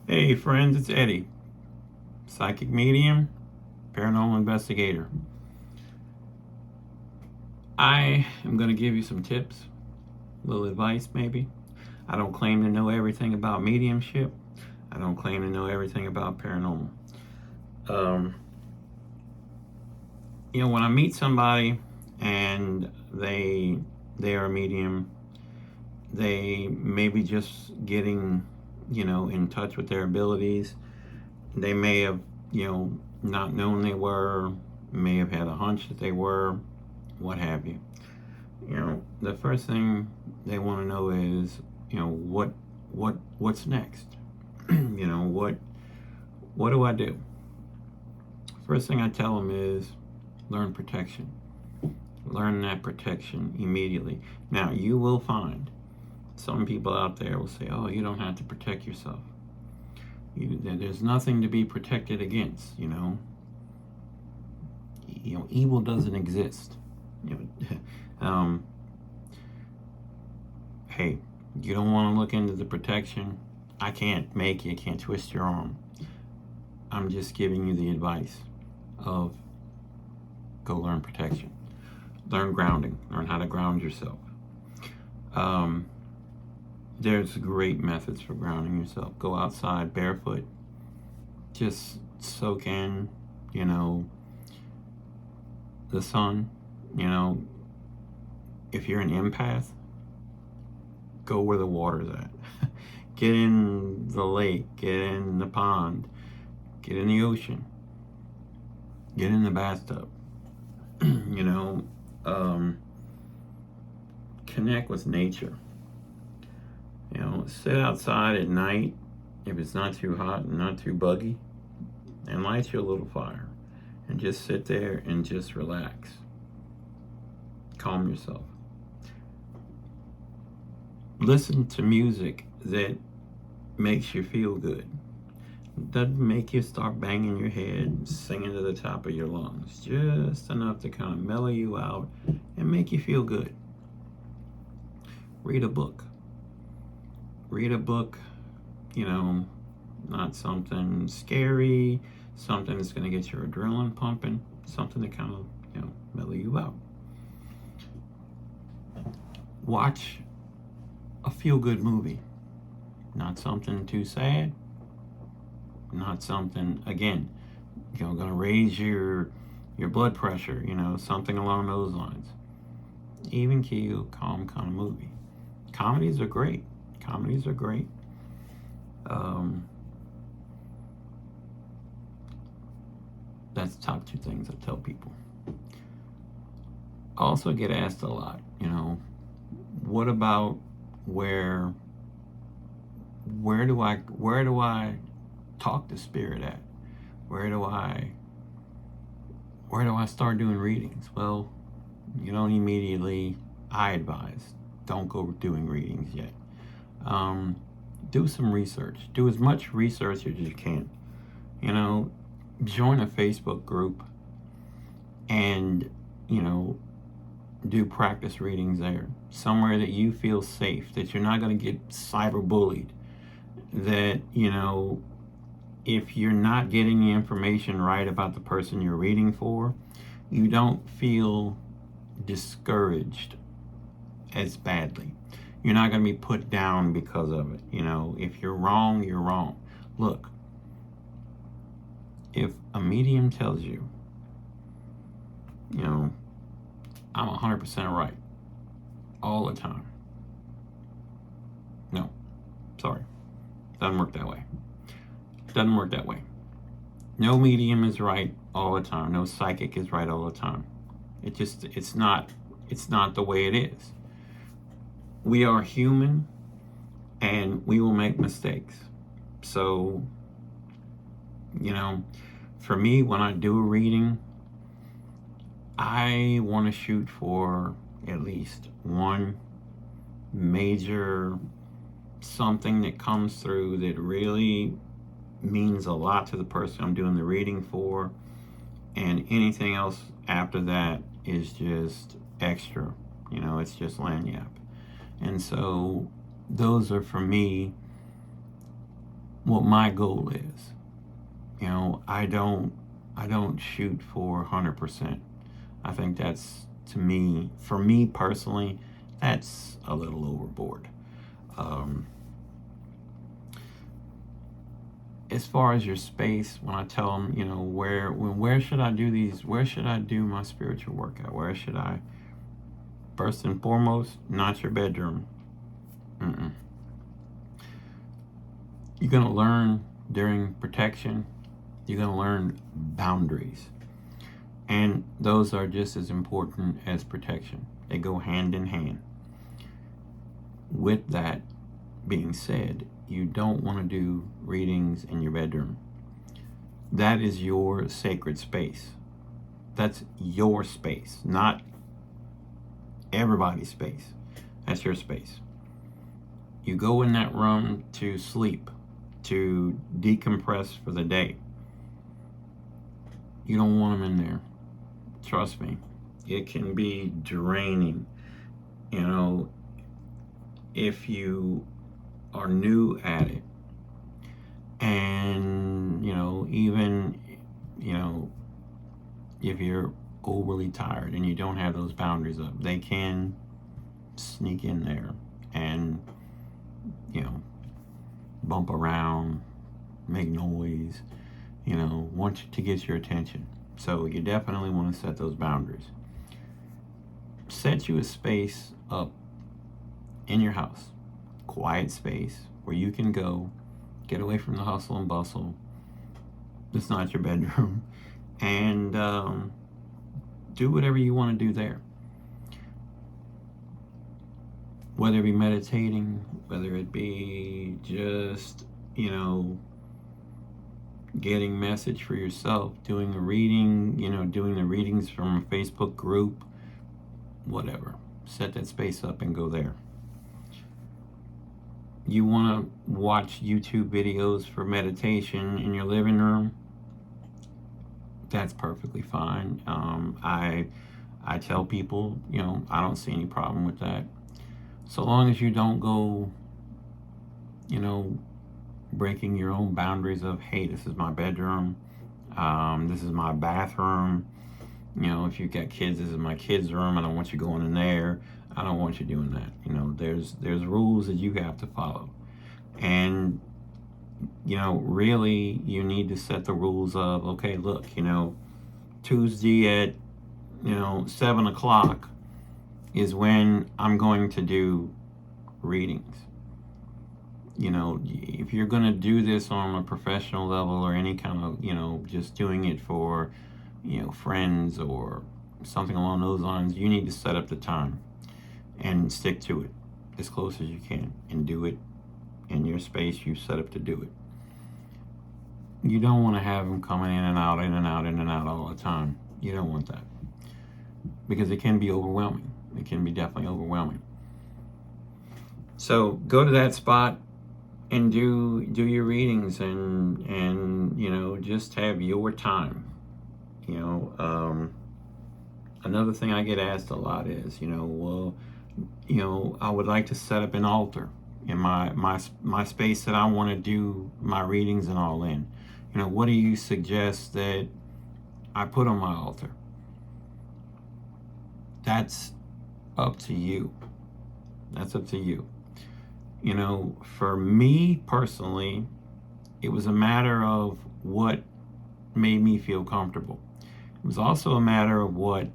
Hey friends, it's Eddie, psychic medium, paranormal investigator. I am going to give you some tips, a little advice maybe. I don't claim to know everything about mediumship. I don't claim to know everything about paranormal. Um, when I meet somebody and they are a medium, they may be just getting, in touch with their abilities. They may have, not known they were, may have had a hunch that they were, what have you. The first thing they want to know is, what's next? What do I do? First thing I tell them is learn protection. Learn that protection immediately. Now, you will find some people out there will say, "Oh, you don't have to protect yourself. There's nothing to be protected against." Evil doesn't exist. Um, hey, you don't want to look into the protection. I can't make you, can't twist your arm. I'm just giving you the advice of go learn protection. Learn grounding. Learn how to ground yourself. Um, there's great methods for grounding yourself. Go outside barefoot. Just soak in, you know, the sun. If you're an empath, go where the water's at. Get in the lake, get in the pond, get in the ocean, get in the bathtub. you know, um, Connect with nature. Sit outside at night if it's not too hot and not too buggy, and light you a little fire, and just sit there and just relax. Calm yourself. Listen to music that makes you feel good. Doesn't make you start banging your head, singing to the top of your lungs. Just enough to kind of mellow you out and make you feel good. Read a book. Read a book, not something scary, something that's going to get your adrenaline pumping, something to kind of, mellow you out. Watch a feel-good movie. Not something too sad. Not something, again, going to raise your blood pressure, something along those lines. Even keel, calm kind of movie. Comedies are great. That's the top two things I tell people. I also get asked a lot, what about where do I talk to spirit at? Where do I start doing readings? Well, you don't immediately, I advise, don't go doing readings yet. Do some research. Do as much research as you can. Join a Facebook group and, do practice readings there. Somewhere that you feel safe, that you're not going to get cyberbullied. That, if you're not getting the information right about the person you're reading for, you don't feel discouraged as badly. You're not going to be put down because of it. If you're wrong, you're wrong. Look, if a medium tells you, I'm 100% right all the time. No, sorry. Doesn't work that way. No medium is right all the time. No psychic is right all the time. It's not the way it is. We are human and we will make mistakes. So, for me, when I do a reading, I want to shoot for at least one major something that comes through that really means a lot to the person I'm doing the reading for, and anything else after that is just extra. It's just lagniappe. And so those are, for me, what my goal is. You know, I don't shoot for 100%. I think that's, to me, for me personally, that's a little overboard. Um, as far as your space, when I tell them, you know, where should I do these? Where should I do my spiritual workout? Where should I? First and foremost, not your bedroom. Mm-mm. You're gonna learn during protection. You're gonna learn boundaries, and those are just as important as protection. They go hand in hand. With that being said, you don't want to do readings in your bedroom. That is your sacred space. That's your space, not everybody's space. That's your space. You go in that room to sleep, to decompress for the day. You don't want them in there. Trust me. It can be draining. You know, if you are new at it, and, you know, even, you know, if you're overly tired and you don't have those boundaries up, they can sneak in there and, you know, bump around, make noise, you know, want to get your attention. So you definitely want to set those boundaries. Set you a space up in your house, quiet space where you can go, get away from the hustle and bustle. It's not your bedroom. And do whatever you want to do there. Whether it be meditating, whether it be just, you know, getting message for yourself, doing a reading, you know, doing the readings from a Facebook group, whatever. Set that space up and go there. You want to watch YouTube videos for meditation in your living room? That's perfectly fine. I tell people, you know, I don't see any problem with that. So long as you don't go, you know, breaking your own boundaries of, hey, this is my bedroom, this is my bathroom. You know, if you've got kids, this is my kids' room. I don't want you going in there. I don't want you doing that. You know, there's rules that you have to follow. And, you know, really you need to set the rules of, okay, look, you know, Tuesday at, you know, 7 o'clock is when I'm going to do readings. You know, if you're going to do this on a professional level or any kind of, you know, just doing it for, you know, friends or something along those lines, you need to set up the time and stick to it as close as you can and do it in your space you set up to do it. You don't want to have them coming in and out, in and out, in and out all the time. You don't want that, because it can be overwhelming. It can be definitely overwhelming. So go to that spot and do your readings and you know, just have your time. You know, another thing I get asked a lot is, you know, well, you know, I would like to set up an altar in my space that I want to do my readings and all in. You know, what do you suggest that I put on my altar? That's up to you. That's up to you. You know, for me personally, it was a matter of what made me feel comfortable. It was also a matter of what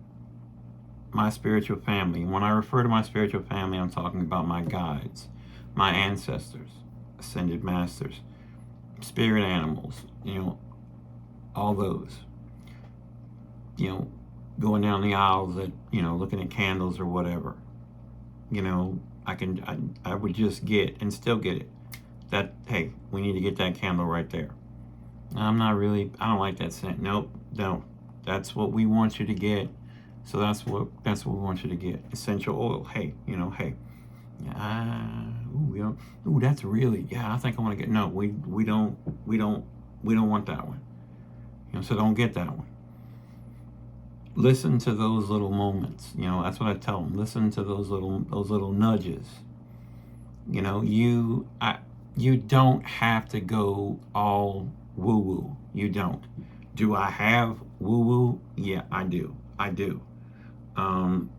my spiritual family, when I refer to my spiritual family, I'm talking about my guides, my ancestors, ascended masters, spirit animals, you know, all those. You know, going down the aisles at, you know, looking at candles or whatever. You know, I would just get, and still get it, that, hey, we need to get that candle right there. I don't like that scent. Nope, no. That's what we want you to get. So that's what we want you to get. Essential oil. Hey, you know, hey. That's really, I think I want to get, no, we don't want that one. You know, so don't get that one. Listen to those little moments. You know, that's what I tell them. Listen to those little nudges. You know, You don't have to go all woo-woo. You don't. Do I have woo-woo? Yeah, I do. I do. Um,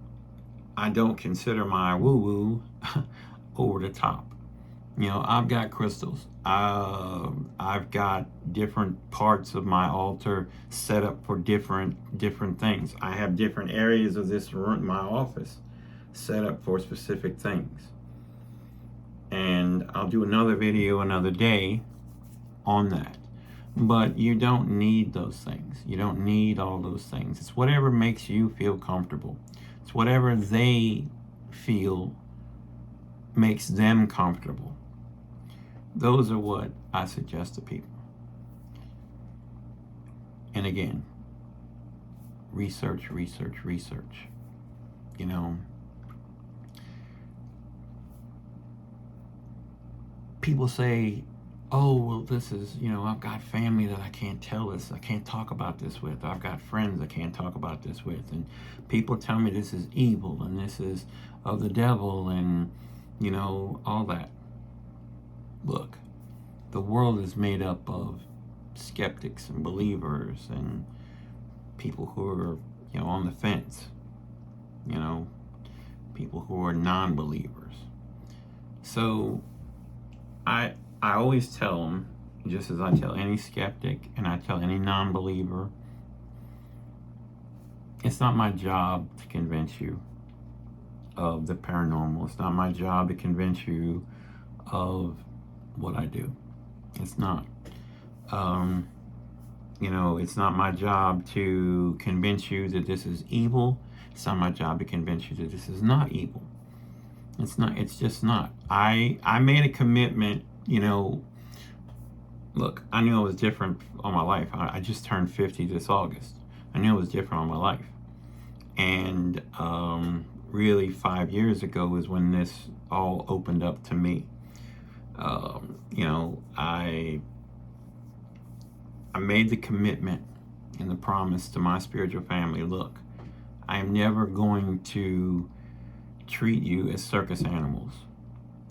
I don't consider my woo-woo over the top. I've got crystals. I've got different parts of my altar set up for different things. I have different areas of this room, my office, set up for specific things. And I'll do another video another day on that. But you don't need those things. You don't need all those things. It's whatever makes you feel comfortable. It's whatever they feel makes them comfortable. Those are what I suggest to people. And again, research. People say, oh, well, this is, I've got family that I can't tell this, I can't talk about this with. I've got friends I can't talk about this with. And people tell me this is evil and this is of the devil and, all that. Look, the world is made up of skeptics and believers and people who are, on the fence, people who are non-believers. So I always tell them, just as I tell any skeptic and I tell any non-believer, it's not my job to convince you of the paranormal. It's not my job to convince you of what I do. It's not. It's not my job to convince you that this is evil. It's not my job to convince you that this is not evil. It's not. It's just not. I made a commitment, look, I knew it was different all my life. I just turned 50 this August. I knew it was different all my life. And really 5 years ago is when this all opened up to me. I made the commitment and the promise to my spiritual family, look, I am never going to treat you as circus animals.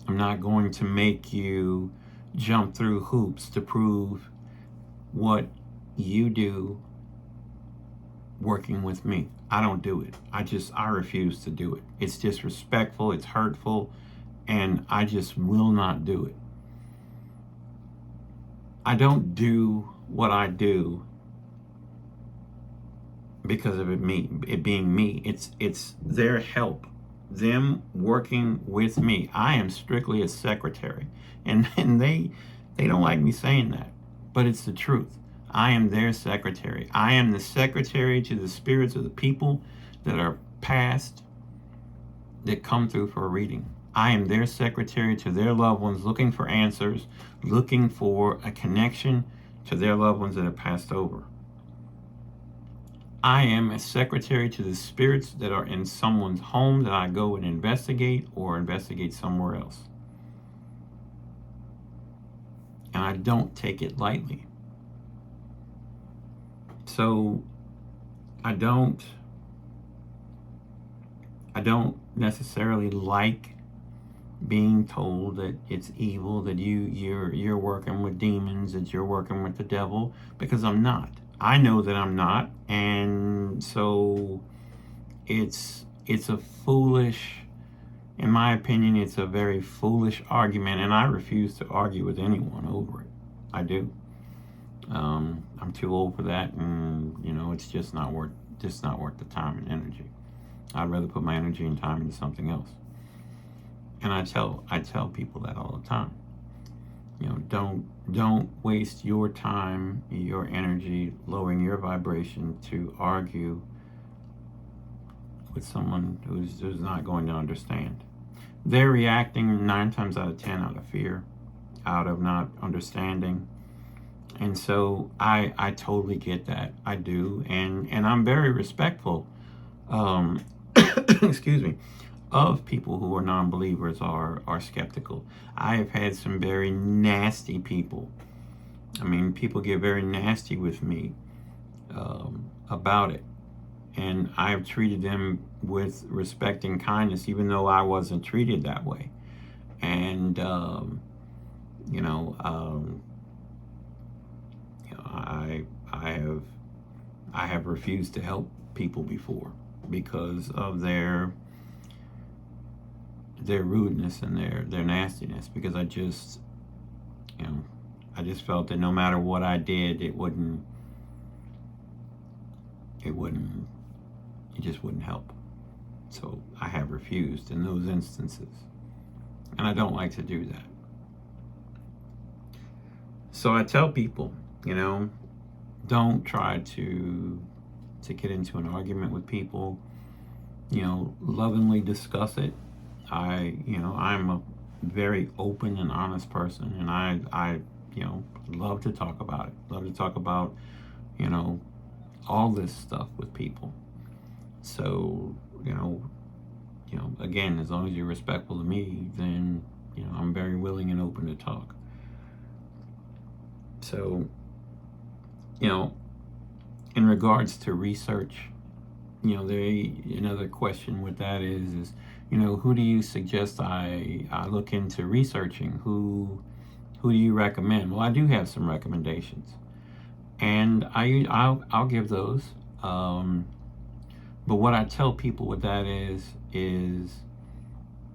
I'm not going to make you jump through hoops to prove what you do working with me. I don't do it. I refuse to do it. It's disrespectful, it's hurtful, and I just will not do it. I don't do what I do because of it being me. It's their help, them working with me. I am strictly a secretary, and they don't like me saying that, but it's the truth. I am their secretary. I am the secretary to the spirits of the people that are past that come through for a reading. I am their secretary to their loved ones looking for answers, looking for a connection to their loved ones that have passed over. I am a secretary to the spirits that are in someone's home that I go and investigate or investigate somewhere else. And I don't take it lightly. So I don't necessarily like being told that it's evil, that you're working with demons, that you're working with the devil, because I'm not. I know that I'm not, and so it's a foolish, in my opinion, it's a very foolish argument, and I refuse to argue with anyone over it. I do. I'm too old for that, and it's just not worth the time and energy. I'd rather put my energy and time into something else. And I tell people that all the time. Don't waste your time, your energy, lowering your vibration to argue with someone who's not going to understand. They're reacting 9 times out of 10 out of fear, out of not understanding. And so I totally get that. I do. And I'm very respectful, excuse me, of people who are non-believers are skeptical. I have had some very nasty people. I mean, people get very nasty with me about it. And I've treated them with respect and kindness, even though I wasn't treated that way. And, You know, I have refused to help people before because of their rudeness and their nastiness, because I just, I just felt that no matter what I did, it just wouldn't help. So I have refused in those instances, and I don't like to do that. So I tell people, don't try to get into an argument with people. Lovingly discuss it. I'm a very open and honest person, and I love to talk about it. Love to talk about, all this stuff with people. So, again, as long as you're respectful to me, then, I'm very willing and open to talk. So, in regards to research, another question with that is, who do you suggest I look into researching? Who do you recommend? Well, I do have some recommendations, and I'll give those. But what I tell people with that is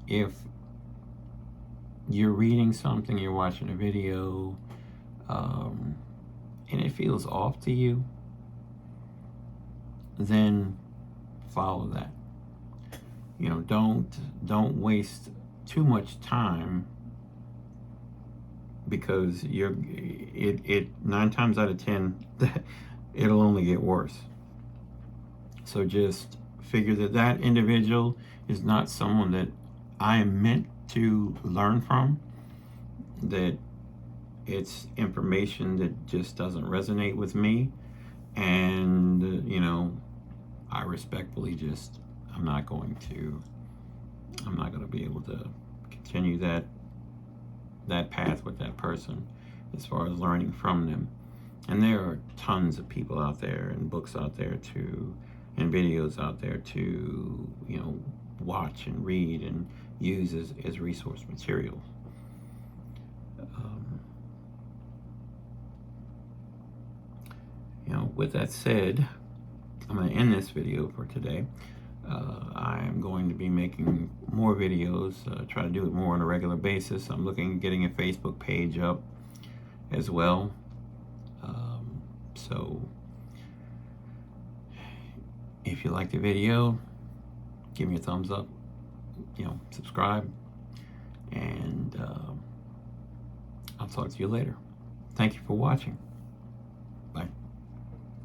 if you're reading something, you're watching a video, and it feels off to you, then follow that. Don't waste too much time, because it 9 times out of 10 it'll only get worse. So just figure that individual is not someone that I am meant to learn from, that it's information that just doesn't resonate with me, and I respectfully just I'm not going to be able to continue that path with that person as far as learning from them. And there are tons of people out there, and books out there and videos out there to watch and read and use as resource material. With that said, I'm going to end this video for today. I'm going to be making more videos, try to do it more on a regular basis. I'm looking at getting a Facebook page up as well. So if you like the video, give me a thumbs up, subscribe, and I'll talk to you later. Thank you for watching.